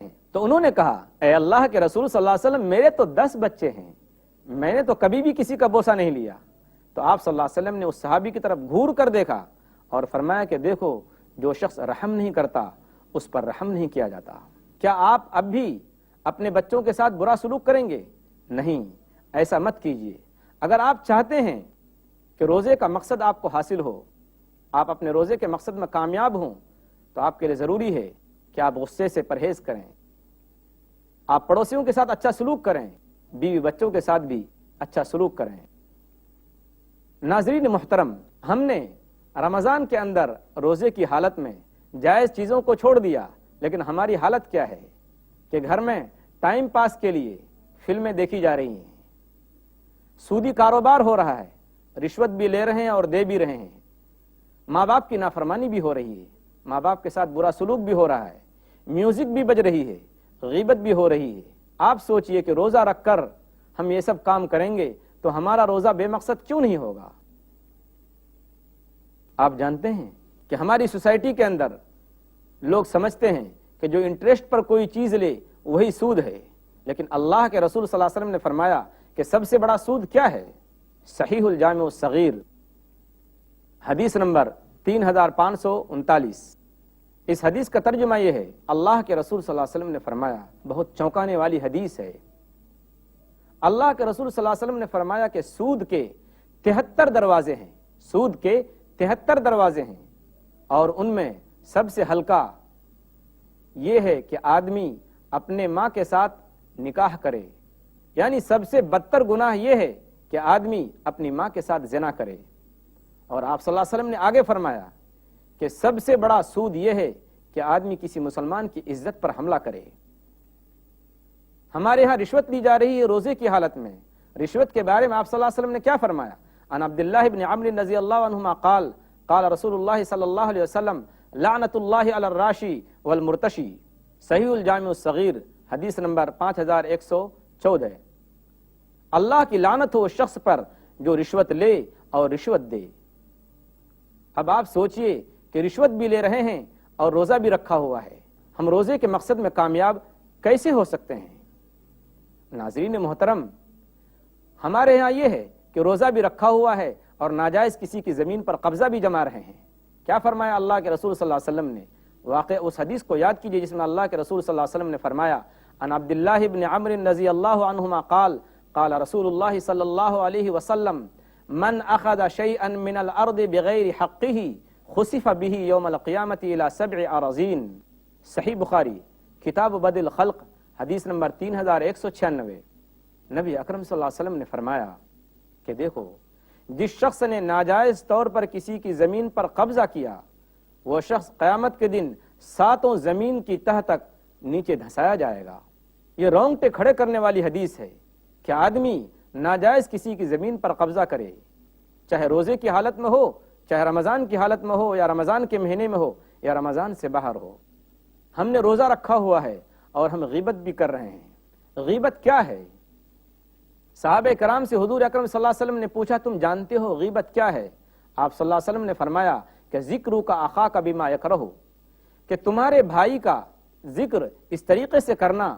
تو انہوں نے کہا اے اللہ کے رسول صلی اللہ علیہ وسلم میرے تو 10 بچے ہیں، میں نے تو کبھی بھی کسی کا بوسہ نہیں لیا۔ تو آپ صلی اللہ علیہ وسلم نے اس صحابی کی طرف گھور کر دیکھا اور فرمایا کہ دیکھو جو شخص رحم نہیں کرتا اس پر رحم نہیں کیا جاتا۔ کیا آپ اب بھی اپنے بچوں کے ساتھ برا سلوک کریں گے؟ نہیں، ایسا مت کیجیے۔ اگر آپ چاہتے ہیں کہ روزے کا مقصد آپ کو حاصل ہو، آپ اپنے روزے کے مقصد میں کامیاب ہوں، تو آپ کے لیے ضروری ہے کہ آپ غصے سے پرہیز کریں، آپ پڑوسیوں کے ساتھ اچھا سلوک کریں، بیوی بچوں کے ساتھ بھی اچھا سلوک کریں۔ ناظرین محترم، ہم نے رمضان کے اندر روزے کی حالت میں جائز چیزوں کو چھوڑ دیا، لیکن ہماری حالت کیا ہے کہ گھر میں ٹائم پاس کے لیے فلمیں دیکھی جا رہی ہیں، سودی کاروبار ہو رہا ہے، رشوت بھی لے رہے ہیں اور دے بھی رہے ہیں، ماں باپ کی نافرمانی بھی ہو رہی ہے، ماں باپ کے ساتھ برا سلوک بھی ہو رہا ہے، میوزک بھی بج رہی ہے، غیبت بھی ہو رہی ہے۔ آپ سوچئے کہ روزہ رکھ کر ہم یہ سب کام کریں گے تو ہمارا روزہ بے مقصد کیوں نہیں ہوگا؟ آپ جانتے ہیں کہ ہماری سوسائٹی کے اندر لوگ سمجھتے ہیں کہ جو انٹرسٹ پر کوئی چیز لے وہی سود ہے، لیکن اللہ کے رسول صلی اللہ علیہ وسلم نے فرمایا کہ سب سے بڑا سود کیا ہے؟ صحیح الجامع الصغیر، حدیث نمبر 3539۔ اس حدیث کا ترجمہ یہ ہے، اللہ کے رسول صلی اللہ علیہ وسلم نے فرمایا، بہت چونکانے والی حدیث ہے۔ اللہ کے رسول صلی اللہ علیہ وسلم نے فرمایا کہ سود کے 73 دروازے ہیں، سود کے 73 دروازے ہیں، اور ان میں سب سے ہلکا یہ ہے کہ آدمی اپنے ماں کے ساتھ نکاح کرے، یعنی سب سے بدتر گناہ یہ ہے کہ آدمی اپنی ماں کے ساتھ زنا کرے۔ اور آپ صلی اللہ علیہ وسلم نے آگے فرمایا کہ سب سے بڑا سود یہ ہے کہ آدمی کسی مسلمان کی عزت پر حملہ کرے۔ ہمارے ہاں رشوت لی جا رہی ہے روزے کی حالت میں۔ رشوت کے بارے میں آپ صلی اللہ علیہ وسلم نے کیا فرمایا؟ عن عبداللہ بن عمرو رضی اللہ عنہما قال قال رسول اللہ صلی اللہ علیہ وسلم لعنت اللہ علی الراشی والمرتشی، صحیح الجامع الصغیر، حدیث نمبر 5114۔ اللہ کی لعنت ہو اس شخص پر جو رشوت لے اور رشوت دے۔ اب آپ سوچئے کہ رشوت بھی لے رہے ہیں اور روزہ بھی رکھا ہوا ہے، ہم روزے کے مقصد میں کامیاب کیسے ہو سکتے ہیں؟ ناظرین محترم، ہمارے یہاں یہ ہے کہ روزہ بھی رکھا ہوا ہے اور ناجائز کسی کی زمین پر قبضہ بھی جما رہے ہیں۔ کیا فرمایا اللہ کے رسول صلی اللہ علیہ وسلم نے؟ واقع اس حدیث کو یاد کیجئے جس میں اللہ کے رسول صلی اللہ علیہ وسلم نے فرمایا، عن عبداللہ بن عمرو رضی اللہ عنہما قال قال رسول اللہ صلی اللہ علیہ وسلم من اخذ شیئا من الارض بغیر حقه خسف به یوم القیامت الى 7 اراضین، صحیح بخاری کتاب بدء الخلق، حدیث نمبر 3196۔ نبی اکرم صلی اللہ علیہ وسلم نے فرمایا کہ دیکھو جس شخص نے ناجائز طور پر کسی کی زمین پر قبضہ کیا، وہ شخص قیامت کے دن 7 زمین کی تہ تک نیچے دھسایا جائے گا۔ یہ رونگٹے کھڑے کرنے والی حدیث ہے کہ آدمی ناجائز کسی کی زمین پر قبضہ کرے، چاہے روزے کی حالت میں ہو، چاہے رمضان کی حالت میں ہو، یا رمضان کے مہینے میں ہو، یا رمضان سے باہر ہو۔ ہم نے روزہ رکھا ہوا ہے اور ہم غیبت بھی کر رہے ہیں۔ غیبت کیا ہے؟ صحابہ کرام سے حضور اکرم صلی اللہ علیہ وسلم نے پوچھا تم جانتے ہو غیبت کیا ہے؟ آپ صلی اللہ علیہ وسلم نے فرمایا کہ ذکر کا آخا کا بما یکرہ، کہ تمہارے بھائی کا ذکر اس طریقے سے کرنا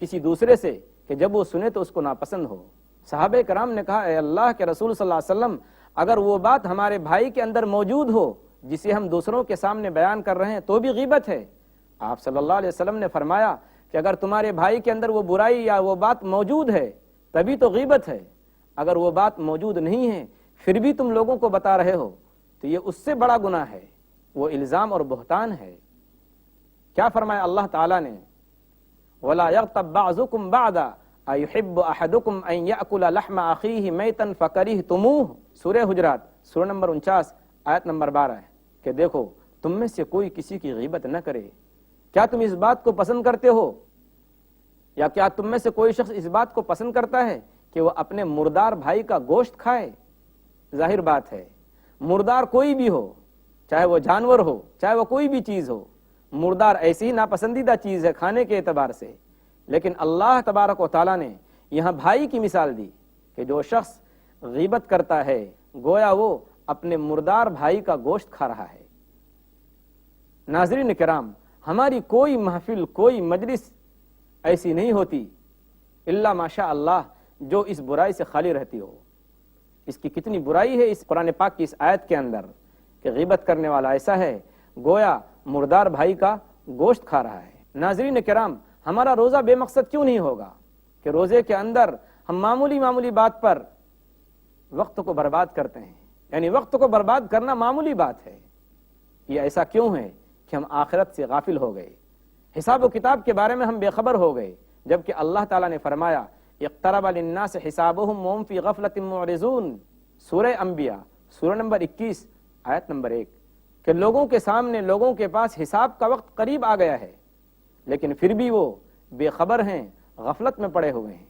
کسی دوسرے سے کہ جب وہ سنے تو اس کو ناپسند ہو۔ صحابہ کرام نے کہا اے اللہ کے رسول صلی اللہ علیہ وسلم، اگر وہ بات ہمارے بھائی کے اندر موجود ہو جسے ہم دوسروں کے سامنے بیان کر رہے ہیں تو بھی غیبت ہے۔ آپ صلی اللہ علیہ وسلم نے فرمایا کہ اگر تمہارے بھائی کے اندر وہ برائی یا وہ بات موجود ہے تبھی تو غیبت ہے، اگر وہ بات موجود نہیں ہے پھر بھی تم لوگوں کو بتا رہے ہو تو یہ اس سے بڑا گناہ ہے، وہ الزام اور بہتان ہے۔ کیا فرمایا اللہ تعالیٰ نے؟ وَلَا يَغْتَبْ بَعْضُكُمْ بَعْضًا أَيُحِبُّ أَحَدُكُمْ أَن يَأْكُلَ لَحْمَ أَخِيهِ مَيْتًا فَكَرِهْتُمُوهُ، سورہ حجرات، سورہ نمبر 49 آیت نمبر 12 ہے کہ دیکھو تم میں سے کوئی کسی کی غیبت نہ کرے۔ کیا تم اس بات کو پسند کرتے ہو، یا کیا تم میں سے کوئی شخص اس بات کو پسند کرتا ہے کہ وہ اپنے مردار بھائی کا گوشت کھائے؟ ظاہر بات ہے، مردار کوئی بھی ہو، چاہے وہ جانور ہو، چاہے وہ کوئی بھی چیز ہو، مردار ایسی ہی ناپسندیدہ چیز ہے کھانے کے اعتبار سے، لیکن اللہ تبارک و تعالیٰ نے یہاں بھائی کی مثال دی کہ جو شخص غیبت کرتا ہے گویا وہ اپنے مردار بھائی کا گوشت کھا رہا ہے۔ ناظرین کرام، ہماری کوئی محفل کوئی مجلس ایسی نہیں ہوتی الا ماشاء اللہ جو اس برائی سے خالی رہتی ہو۔ اس کی کتنی برائی ہے اس قرآن پاک کی اس آیت کے اندر کہ غیبت کرنے والا ایسا ہے گویا مردار بھائی کا گوشت کھا رہا ہے۔ ناظرین کرام، ہمارا روزہ بے مقصد کیوں نہیں ہوگا کہ روزے کے اندر ہم معمولی بات پر وقت کو برباد کرتے ہیں؟ یعنی وقت کو برباد کرنا معمولی بات ہے، یہ ایسا کیوں ہے کہ ہم آخرت سے غافل ہو گئے، حساب و کتاب کے بارے میں ہم بے خبر ہو گئے، جبکہ اللہ تعالیٰ نے فرمایا اقترب للناس حسابهم وهم فی غفلۃ معرضون، سورہ انبیاء سورہ نمبر 21 آیت نمبر 1، کہ لوگوں کے سامنے لوگوں کے پاس حساب کا وقت قریب آ گیا ہے لیکن پھر بھی وہ بے خبر ہیں، غفلت میں پڑے ہوئے ہیں۔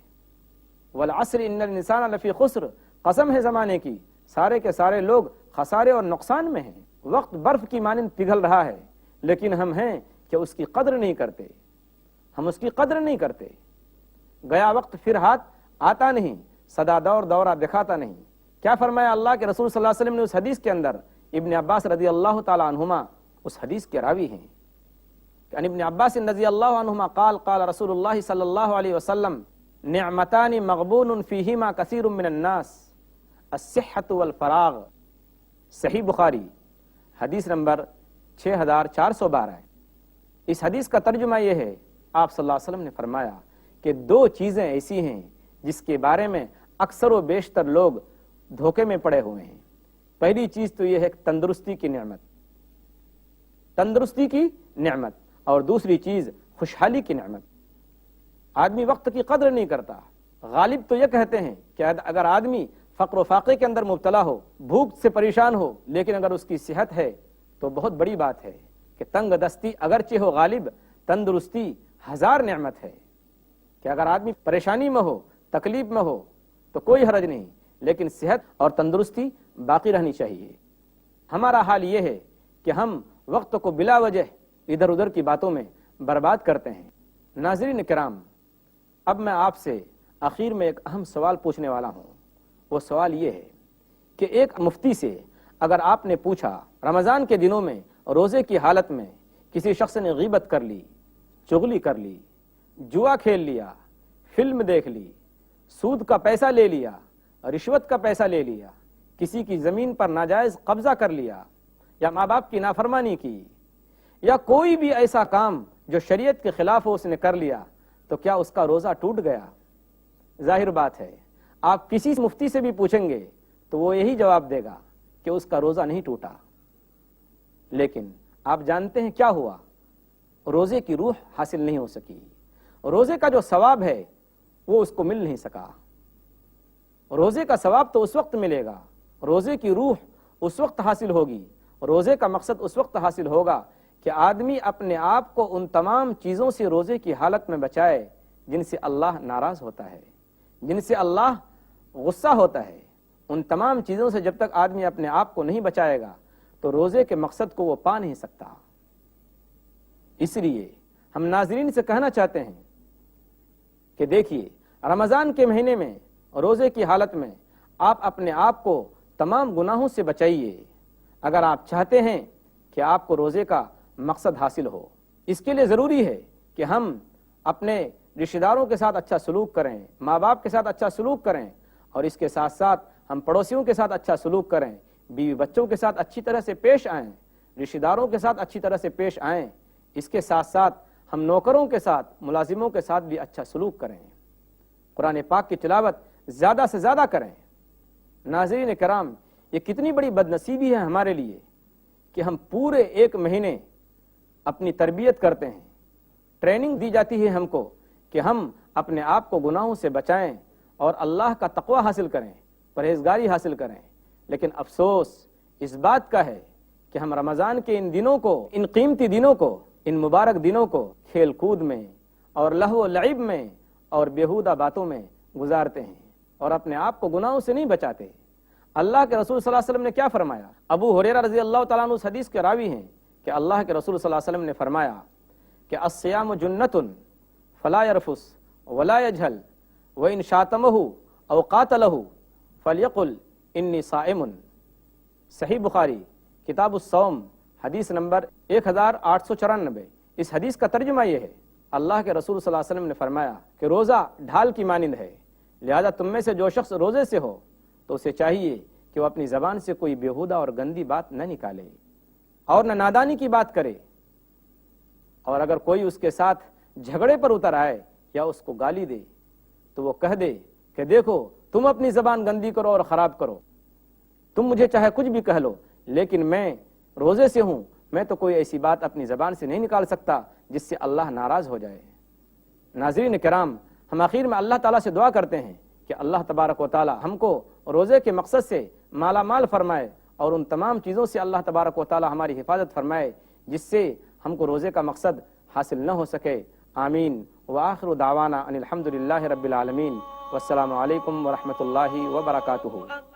والعصر ان الانسان لفی خسر، قسم ہے زمانے کی سارے کے سارے لوگ خسارے اور نقصان میں ہیں۔ وقت برف کی مانند پگھل رہا ہے لیکن ہم ہیں کہ اس کی قدر نہیں کرتے، ہم اس کی قدر نہیں کرتے۔ گیا وقت پھر ہاتھ آتا نہیں، صدا دور دورہ دکھاتا نہیں۔ کیا فرمایا اللہ کے رسول صلی اللہ علیہ وسلم نے اس حدیث کے اندر؟ ابن عباس رضی اللہ تعالی عنہما اس حدیث کے راوی ہیں کہ ان ابن عباس رضی اللہ عنہما قال قال رسول اللہ صلی اللہ علیہ وسلم نعمتان مغبون فیہما کثیر من الناس الصحۃ والفراغ، صحیح بخاری حدیث نمبر 6412 ہے۔ اس حدیث کا ترجمہ یہ ہے، آپ صلی اللہ علیہ وسلم نے فرمایا کہ دو چیزیں ایسی ہیں جس کے بارے میں اکثر و بیشتر لوگ دھوکے میں پڑے ہوئے ہیں۔ پہلی چیز تو یہ ہے تندرستی کی نعمت، تندرستی کی نعمت، اور دوسری چیز خوشحالی کی نعمت۔ آدمی وقت کی قدر نہیں کرتا۔ غالب تو یہ کہتے ہیں کہ اگر آدمی فقر و فاقے کے اندر مبتلا ہو، بھوک سے پریشان ہو، لیکن اگر اس کی صحت ہے تو بہت بڑی بات ہے کہ تنگ دستی اگرچہ ہو غالب، تندرستی ہزار نعمت ہے۔ کہ اگر آدمی پریشانی میں ہو، تکلیف میں ہو تو کوئی حرج نہیں، لیکن صحت اور تندرستی باقی رہنی چاہیے۔ ہمارا حال یہ ہے کہ ہم وقت کو بلا وجہ ادھر ادھر کی باتوں میں برباد کرتے ہیں۔ ناظرین کرام، اب میں آپ سے آخر میں ایک اہم سوال پوچھنے والا ہوں۔ وہ سوال یہ ہے کہ ایک مفتی سے اگر آپ نے پوچھا رمضان کے دنوں میں روزے کی حالت میں کسی شخص نے غیبت کر لی، چغلی کر لی، جوا کھیل لیا، فلم دیکھ لی، سود کا پیسہ لے لیا، رشوت کا پیسہ لے لیا، کسی کی زمین پر ناجائز قبضہ کر لیا، یا ماں باپ کی نافرمانی کی، یا کوئی بھی ایسا کام جو شریعت کے خلاف ہو اس نے کر لیا، تو کیا اس کا روزہ ٹوٹ گیا؟ ظاہر بات ہے آپ کسی مفتی سے بھی پوچھیں گے تو وہ یہی جواب دے گا کہ اس کا روزہ نہیں ٹوٹا۔ لیکن آپ جانتے ہیں کیا ہوا؟ روزے کی روح حاصل نہیں ہو سکی، روزے کا جو ثواب ہے وہ اس کو مل نہیں سکا۔ روزے کا ثواب تو اس وقت ملے گا، روزے کی روح اس وقت حاصل ہوگی، روزے کا مقصد اس وقت حاصل ہوگا کہ آدمی اپنے آپ کو ان تمام چیزوں سے روزے کی حالت میں بچائے جن سے اللہ ناراض ہوتا ہے، جن سے اللہ غصہ ہوتا ہے۔ ان تمام چیزوں سے جب تک آدمی اپنے آپ کو نہیں بچائے گا تو روزے کے مقصد کو وہ پا نہیں سکتا۔ اس لیے ہم ناظرین سے کہنا چاہتے ہیں کہ دیکھیے، رمضان کے مہینے میں روزے کی حالت میں آپ اپنے آپ کو تمام گناہوں سے بچائیے اگر آپ چاہتے ہیں کہ آپ کو روزے کا مقصد حاصل ہو۔ اس کے لیے ضروری ہے کہ ہم اپنے رشتہ داروں کے ساتھ اچھا سلوک کریں، ماں باپ کے ساتھ اچھا سلوک کریں، اور اس کے ساتھ ساتھ ہم پڑوسیوں کے ساتھ اچھا سلوک کریں، بیوی بچوں کے ساتھ اچھی طرح سے پیش آئیں، رشتہ داروں کے ساتھ اچھی طرح سے پیش آئیں۔ اس کے ساتھ ساتھ ہم نوکروں کے ساتھ، ملازموں کے ساتھ بھی اچھا سلوک کریں، قرآن پاک کی تلاوت زیادہ سے زیادہ کریں۔ ناظرین کرام، یہ کتنی بڑی بد نصیبی ہے ہمارے لیے کہ ہم پورے ایک مہینے اپنی تربیت کرتے ہیں، ٹریننگ دی جاتی ہے ہم کو کہ ہم اپنے آپ کو گناہوں سے بچائیں اور اللہ کا تقوی حاصل کریں، پرہیزگاری حاصل کریں، لیکن افسوس اس بات کا ہے کہ ہم رمضان کے ان دنوں کو، ان قیمتی دنوں کو، ان مبارک دنوں کو کھیل کود میں اور لہو و لعب میں اور بیہودہ باتوں میں گزارتے ہیں اور اپنے آپ کو گناہوں سے نہیں بچاتے۔ اللہ کے رسول صلی اللہ علیہ وسلم نے کیا فرمایا؟ ابو ہریرہ رضی اللہ تعالیٰ عنہ اس حدیث کے راوی ہیں کہ اللہ کے رسول صلی اللہ علیہ وسلم نے فرمایا کہ الصیام جنۃ فلا یرفث ولا یجہل وان شاتمہ او قاتلہ فلیقل انی صائم۔ صحیح بخاری کتاب الصوم حدیث نمبر 1894، اس حدیث کا ترجمہ یہ ہے، اللہ کے رسول صلی اللہ علیہ وسلم نے فرمایا کہ روزہ ڈھال کی مانند ہے، لہذا تم میں سے جو شخص روزے سے ہو تو اسے چاہیے کہ وہ اپنی زبان سے کوئی بیہودہ اور گندی بات نہ نکالے اور نہ نادانی کی بات کرے، اور اگر کوئی اس کے ساتھ جھگڑے پر اتر آئے یا اس کو گالی دے تو وہ کہہ دے کہ دیکھو تم اپنی زبان گندی کرو اور خراب کرو، تم مجھے چاہے کچھ بھی کہہ لو لیکن میں روزے سے ہوں، میں تو کوئی ایسی بات اپنی زبان سے نہیں نکال سکتا جس سے اللہ ناراض ہو جائے۔ ناظرین کرام، ہم آخر میں اللہ تعالیٰ سے دعا کرتے ہیں کہ اللہ تبارک و تعالیٰ ہم کو روزے کے مقصد سے مالا مال فرمائے اور ان تمام چیزوں سے اللہ تبارک و تعالیٰ ہماری حفاظت فرمائے جس سے ہم کو روزے کا مقصد حاصل نہ ہو سکے۔ آمین۔ وآخر دعوانا ان الحمد للہ رب العالمین، والسلام علیکم ورحمۃ اللہ وبرکاتہ۔